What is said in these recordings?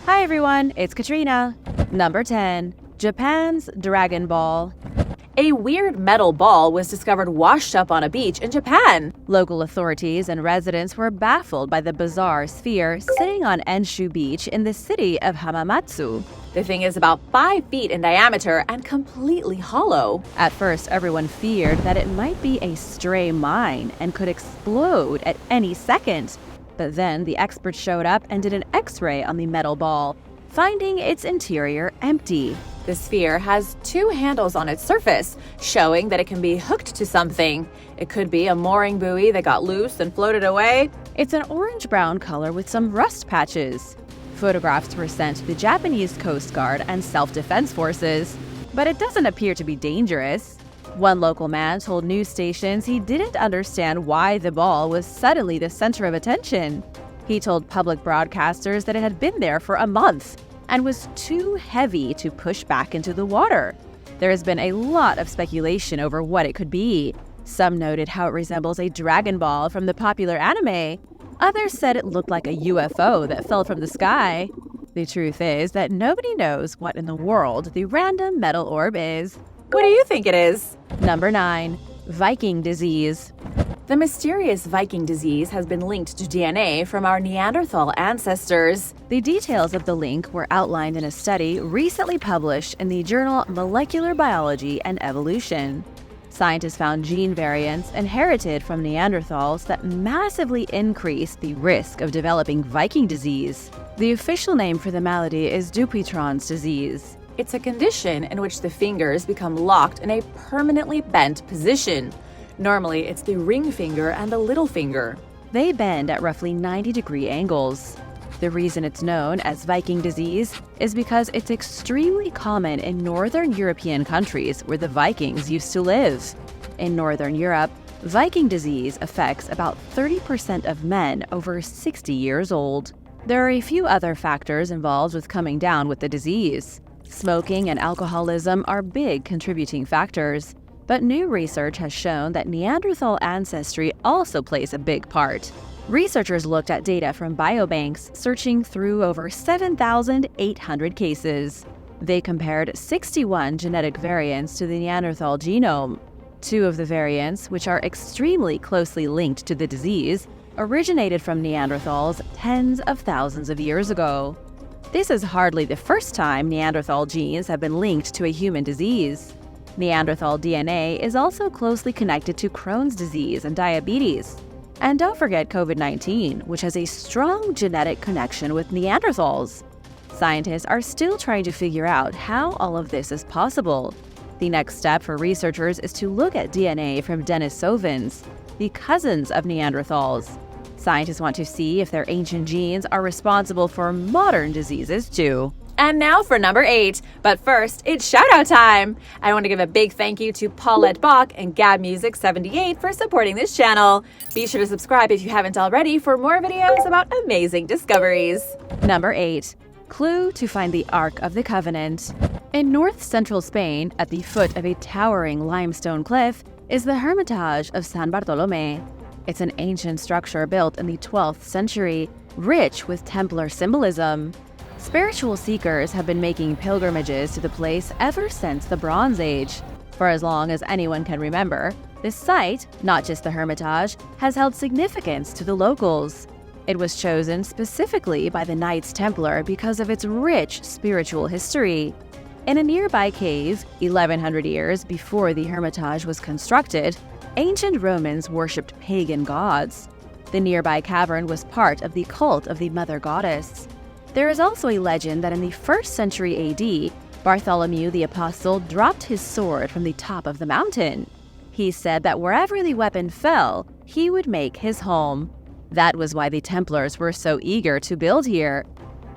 Hi everyone, it's Katrina. Number 10. Japan's Dragon Ball. A weird metal ball was discovered washed up on a beach in Japan. Local authorities and residents were baffled by the bizarre sphere sitting on Enshu Beach in the city of Hamamatsu. The thing is about 5 feet in diameter and completely hollow. At first, everyone feared that it might be a stray mine and could explode at any second. But then the experts showed up and did an X-ray on the metal ball, finding its interior empty. The sphere has 2 handles on its surface, showing that it can be hooked to something. It could be a mooring buoy that got loose and floated away. It's an orange-brown color with some rust patches. Photographs were sent to the Japanese Coast Guard and self-defense forces, but it doesn't appear to be dangerous. One local man told news stations he didn't understand why the ball was suddenly the center of attention. He told public broadcasters that it had been there for a month and was too heavy to push back into the water. There has been a lot of speculation over what it could be. Some noted how it resembles a Dragon Ball from the popular anime. Others said it looked like a UFO that fell from the sky. The truth is that nobody knows what in the world the random metal orb is. What do you think it is? Number 9. Viking Disease. The mysterious Viking disease has been linked to DNA from our Neanderthal ancestors. The details of the link were outlined in a study recently published in the journal Molecular Biology and Evolution. Scientists found gene variants inherited from Neanderthals that massively increased the risk of developing Viking disease. The official name for the malady is Dupuytren's disease. It's a condition in which the fingers become locked in a permanently bent position. Normally, it's the ring finger and the little finger. They bend at roughly 90-degree angles. The reason it's known as Viking disease is because it's extremely common in northern European countries where the Vikings used to live. In northern Europe, Viking disease affects about 30% of men over 60 years old. There are a few other factors involved with coming down with the disease. Smoking and alcoholism are big contributing factors. But new research has shown that Neanderthal ancestry also plays a big part. Researchers looked at data from biobanks, searching through over 7,800 cases. They compared 61 genetic variants to the Neanderthal genome. 2 of the variants, which are extremely closely linked to the disease, originated from Neanderthals tens of thousands of years ago. This is hardly the first time Neanderthal genes have been linked to a human disease. Neanderthal DNA is also closely connected to Crohn's disease and diabetes. And don't forget COVID-19, which has a strong genetic connection with Neanderthals. Scientists are still trying to figure out how all of this is possible. The next step for researchers is to look at DNA from Denisovans, the cousins of Neanderthals. Scientists want to see if their ancient genes are responsible for modern diseases too. And now for number 8. But first, it's shout-out time! I want to give a big thank you to Paulette Bach and GabMusic78 for supporting this channel. Be sure to subscribe if you haven't already for more videos about amazing discoveries. Number 8. Clue to find the Ark of the Covenant. In north-central Spain, at the foot of a towering limestone cliff, is the Hermitage of San Bartolomé. It's an ancient structure built in the 12th century, rich with Templar symbolism. Spiritual seekers have been making pilgrimages to the place ever since the Bronze Age. For as long as anyone can remember, this site, not just the Hermitage, has held significance to the locals. It was chosen specifically by the Knights Templar because of its rich spiritual history. In a nearby cave, 1100 years before the Hermitage was constructed, ancient Romans worshipped pagan gods. The nearby cavern was part of the cult of the Mother Goddess. There is also a legend that in the 1st century AD, Bartholomew the Apostle dropped his sword from the top of the mountain. He said that wherever the weapon fell, he would make his home. That was why the Templars were so eager to build here.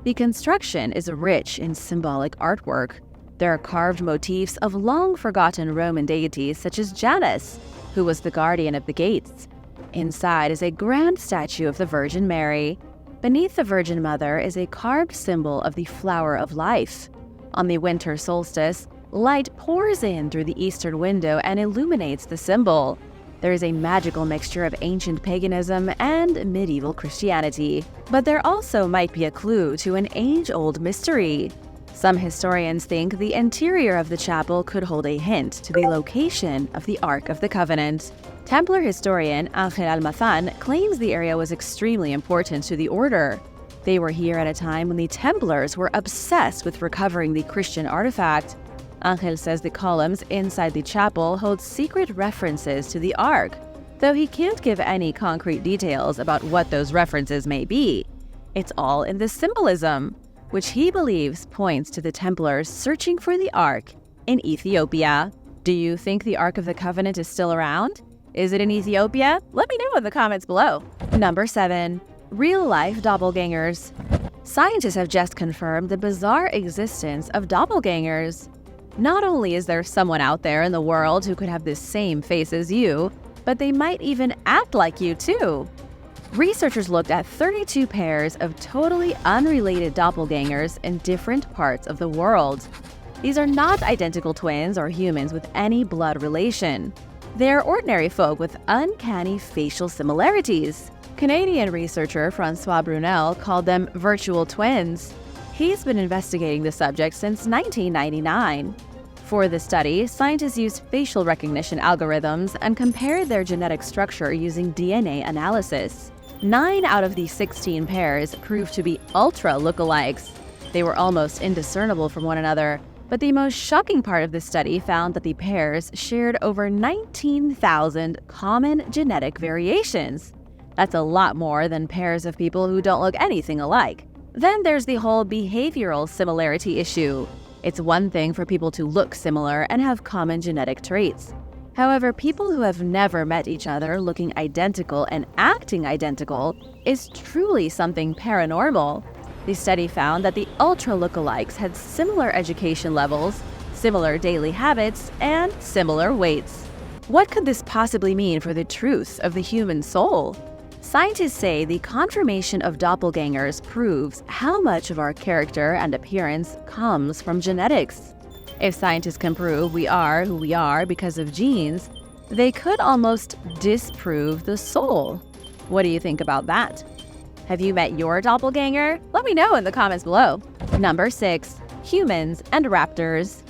The construction is rich in symbolic artwork. There are carved motifs of long-forgotten Roman deities such as Janus, who was the guardian of the gates. Inside is a grand statue of the Virgin Mary. Beneath the Virgin Mother is a carved symbol of the flower of life. On the winter solstice, light pours in through the eastern window and illuminates the symbol. There is a magical mixture of ancient paganism and medieval Christianity. But there also might be a clue to an age-old mystery. Some historians think the interior of the chapel could hold a hint to the location of the Ark of the Covenant. Templar historian Angel Almazan claims the area was extremely important to the order. They were here at a time when the Templars were obsessed with recovering the Christian artifact. Angel says the columns inside the chapel hold secret references to the Ark, though he can't give any concrete details about what those references may be. It's all in the symbolism, which he believes points to the Templars searching for the Ark in Ethiopia. Do you think the Ark of the Covenant is still around? Is it in Ethiopia? Let me know in the comments below. Number 7. Real-life doppelgangers. Scientists have just confirmed the bizarre existence of doppelgangers. Not only is there someone out there in the world who could have the same face as you, but they might even act like you too. Researchers looked at 32 pairs of totally unrelated doppelgangers in different parts of the world. These are not identical twins or humans with any blood relation. They are ordinary folk with uncanny facial similarities. Canadian researcher Francois Brunel called them virtual twins. He's been investigating the subject since 1999. For the study, scientists used facial recognition algorithms and compared their genetic structure using DNA analysis. 9 out of the 16 pairs proved to be ultra lookalikes. They were almost indiscernible from one another, but the most shocking part of the study found that the pairs shared over 19,000 common genetic variations. That's a lot more than pairs of people who don't look anything alike. Then there's the whole behavioral similarity issue. It's one thing for people to look similar and have common genetic traits. However, people who have never met each other looking identical and acting identical is truly something paranormal. The study found that the ultra lookalikes had similar education levels, similar daily habits, and similar weights. What could this possibly mean for the truth of the human soul? Scientists say the confirmation of doppelgangers proves how much of our character and appearance comes from genetics. If scientists can prove we are who we are because of genes, they could almost disprove the soul. What do you think about that? Have you met your doppelganger? Let me know in the comments below. Number 6. Humans and Raptors.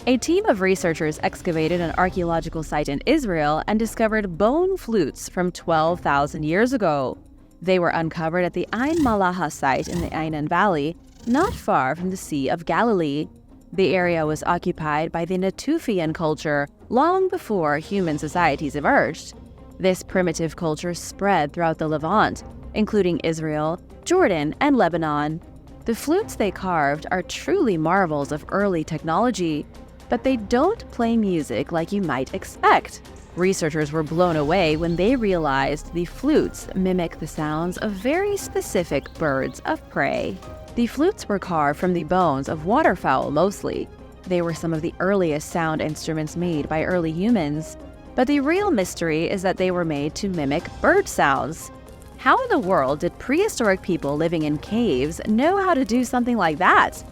A team of researchers excavated an archaeological site in Israel and discovered bone flutes from 12,000 years ago. They were uncovered at the Ein Malaha site in the Ainan Valley, not far from the Sea of Galilee. The area was occupied by the Natufian culture long before human societies emerged. This primitive culture spread throughout the Levant, including Israel, Jordan, and Lebanon. The flutes they carved are truly marvels of early technology, but they don't play music like you might expect. Researchers were blown away when they realized the flutes mimic the sounds of very specific birds of prey. The flutes were carved from the bones of waterfowl mostly. They were some of the earliest sound instruments made by early humans. But the real mystery is that they were made to mimic bird sounds. How in the world did prehistoric people living in caves know how to do something like that?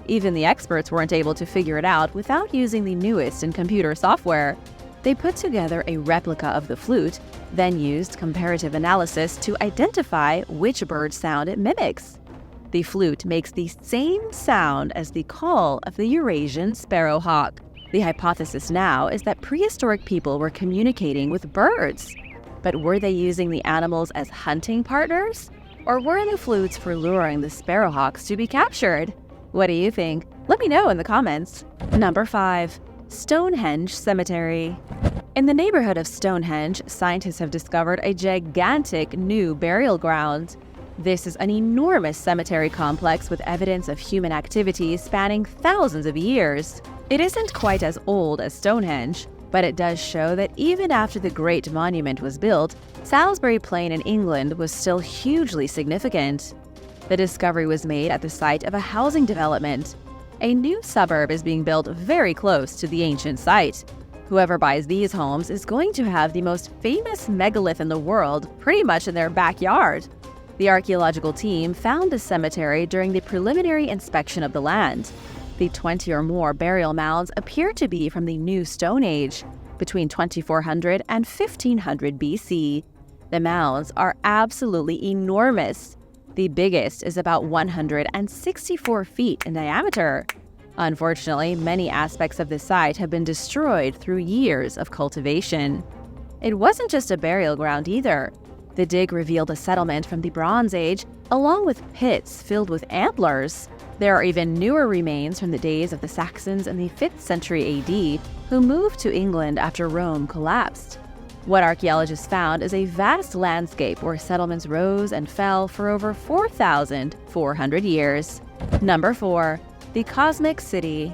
Even the experts weren't able to figure it out without using the newest in computer software. They put together a replica of the flute, then used comparative analysis to identify which bird sound it mimics. The flute makes the same sound as the call of the Eurasian sparrowhawk. The hypothesis now is that prehistoric people were communicating with birds. But were they using the animals as hunting partners? Or were the flutes for luring the sparrowhawks to be captured? What do you think? Let me know in the comments. Number 5. Stonehenge Cemetery. In the neighborhood of Stonehenge, scientists have discovered a gigantic new burial ground. This is an enormous cemetery complex with evidence of human activity spanning thousands of years. It isn't quite as old as Stonehenge, but it does show that even after the Great Monument was built, Salisbury Plain in England was still hugely significant. The discovery was made at the site of a housing development. A new suburb is being built very close to the ancient site. Whoever buys these homes is going to have the most famous megalith in the world pretty much in their backyard. The archaeological team found the cemetery during the preliminary inspection of the land. The 20 or more burial mounds appear to be from the New Stone Age. between 2400 and 1500 BC. The mounds are absolutely enormous. The biggest is about 164 feet in diameter. Unfortunately, many aspects of the site have been destroyed through years of cultivation. It wasn't just a burial ground either. The dig revealed a settlement from the Bronze Age, along with pits filled with antlers. There are even newer remains from the days of the Saxons in the 5th century AD, who moved to England after Rome collapsed. What archaeologists found is a vast landscape where settlements rose and fell for over 4,400 years. Number 4. The Cosmic City.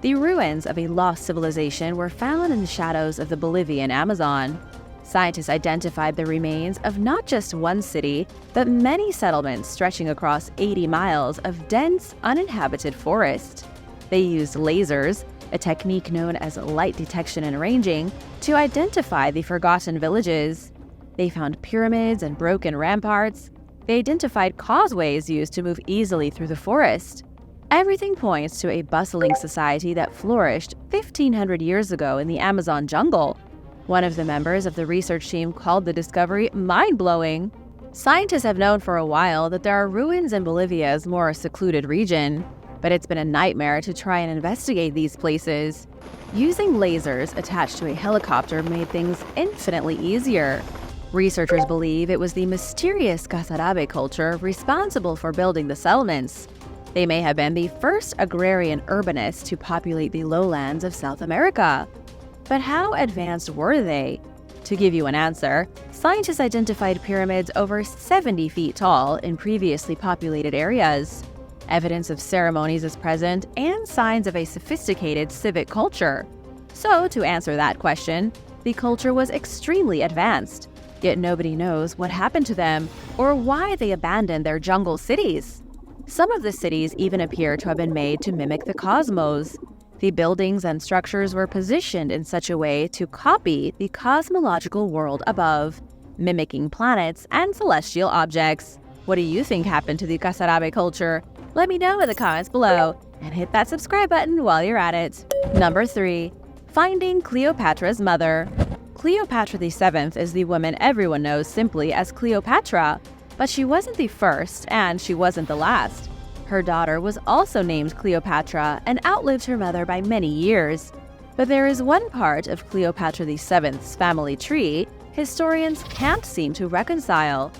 The ruins of a lost civilization were found in the shadows of the Bolivian Amazon. Scientists identified the remains of not just one city, but many settlements stretching across 80 miles of dense, uninhabited forest. They used lasers, a technique known as light detection and ranging, to identify the forgotten villages. They found pyramids and broken ramparts. They identified causeways used to move easily through the forest. Everything points to a bustling society that flourished 1,500 years ago in the Amazon jungle. One of the members of the research team called the discovery mind-blowing. Scientists have known for a while that there are ruins in Bolivia's more secluded region, but it's been a nightmare to try and investigate these places. Using lasers attached to a helicopter made things infinitely easier. Researchers believe it was the mysterious Casarabe culture responsible for building the settlements. They may have been the first agrarian urbanists to populate the lowlands of South America. But how advanced were they? To give you an answer, scientists identified pyramids over 70 feet tall in previously populated areas. Evidence of ceremonies is present and signs of a sophisticated civic culture. So, to answer that question, the culture was extremely advanced, yet nobody knows what happened to them or why they abandoned their jungle cities. Some of the cities even appear to have been made to mimic the cosmos. The buildings and structures were positioned in such a way to copy the cosmological world above, mimicking planets and celestial objects. What do you think happened to the Casarabe culture? Let me know in the comments below, and hit that subscribe button while you're at it. Number 3. Finding Cleopatra's mother. Cleopatra VII is the woman everyone knows simply as Cleopatra, but she wasn't the first and she wasn't the last. Her daughter was also named Cleopatra and outlived her mother by many years. But there is one part of Cleopatra VII's family tree historians can't seem to reconcile.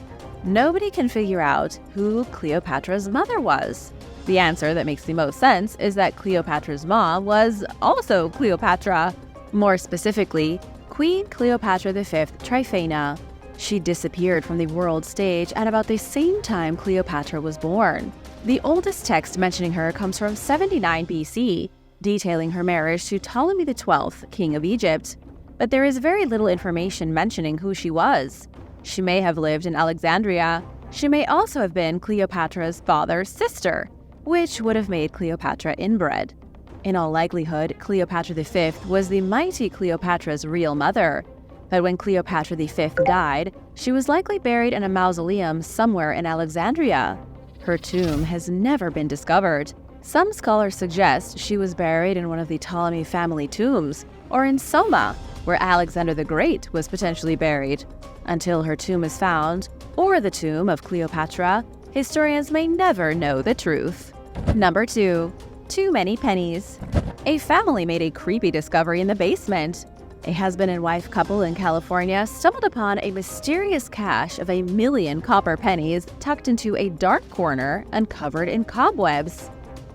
Nobody can figure out who Cleopatra's mother was. The answer that makes the most sense is that Cleopatra's mom was also Cleopatra. More specifically, Queen Cleopatra V Tryphena. She disappeared from the world stage at about the same time Cleopatra was born. The oldest text mentioning her comes from 79 BC, detailing her marriage to Ptolemy XII, king of Egypt. But there is very little information mentioning who she was. She may have lived in Alexandria. She may also have been Cleopatra's father's sister, which would have made Cleopatra inbred. In all likelihood, Cleopatra V was the mighty Cleopatra's real mother. But when Cleopatra V died, she was likely buried in a mausoleum somewhere in Alexandria. Her tomb has never been discovered. Some scholars suggest she was buried in one of the Ptolemy family tombs, or in Soma, where Alexander the Great was potentially buried. Until her tomb is found, or the tomb of Cleopatra, historians may never know the truth. Number 2. Too many pennies. A family made a creepy discovery in the basement. A husband and wife couple in California stumbled upon a mysterious cache of 1 million copper pennies tucked into a dark corner and covered in cobwebs.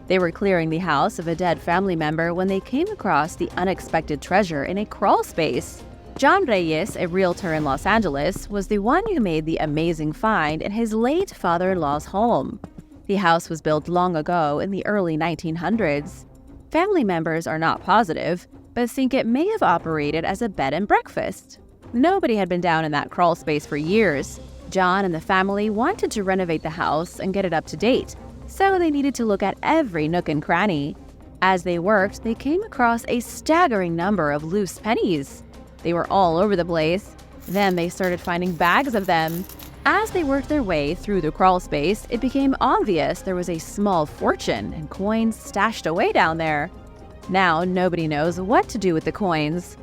They were clearing the house of a dead family member when they came across the unexpected treasure in a crawl space. John Reyes, a realtor in Los Angeles, was the one who made the amazing find in his late father-in-law's home. The house was built long ago in the early 1900s. Family members are not positive, but think it may have operated as a bed and breakfast. Nobody had been down in that crawl space for years. John and the family wanted to renovate the house and get it up to date, so they needed to look at every nook and cranny. As they worked, they came across a staggering number of loose pennies. They were all over the place. Then they started finding bags of them. As they worked their way through the crawl space, it became obvious there was a small fortune and coins stashed away down there. Now, nobody knows what to do with the coins.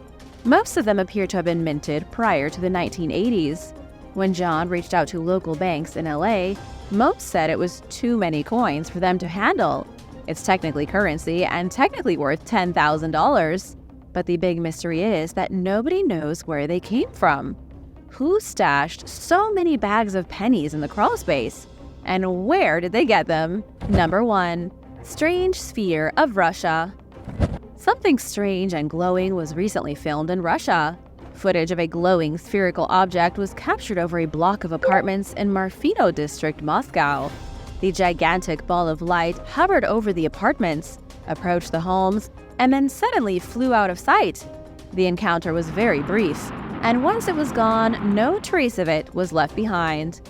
Most of them appear to have been minted prior to the 1980s. When John reached out to local banks in LA, most said it was too many coins for them to handle. It's technically currency and technically worth $10,000. But the big mystery is that nobody knows where they came from. Who stashed so many bags of pennies in the crawl space? And where did they get them? Number 1. Strange Sphere of Russia. Something strange and glowing was recently filmed in Russia. Footage of a glowing spherical object was captured over a block of apartments in Marfino district, Moscow. The gigantic ball of light hovered over the apartments, approached the homes, and then suddenly flew out of sight. The encounter was very brief, and once it was gone, no trace of it was left behind.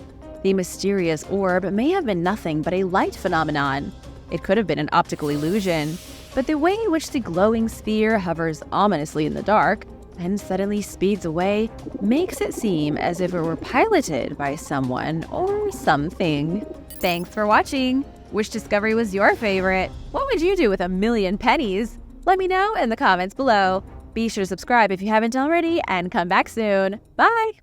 The mysterious orb may have been nothing but a light phenomenon. It could have been an optical illusion, but the way in which the glowing sphere hovers ominously in the dark and suddenly speeds away makes it seem as if it were piloted by someone or something. Thanks for watching! Which discovery was your favorite? What would you do with 1,000,000 pennies? Let me know in the comments below. Be sure to subscribe if you haven't already and come back soon. Bye!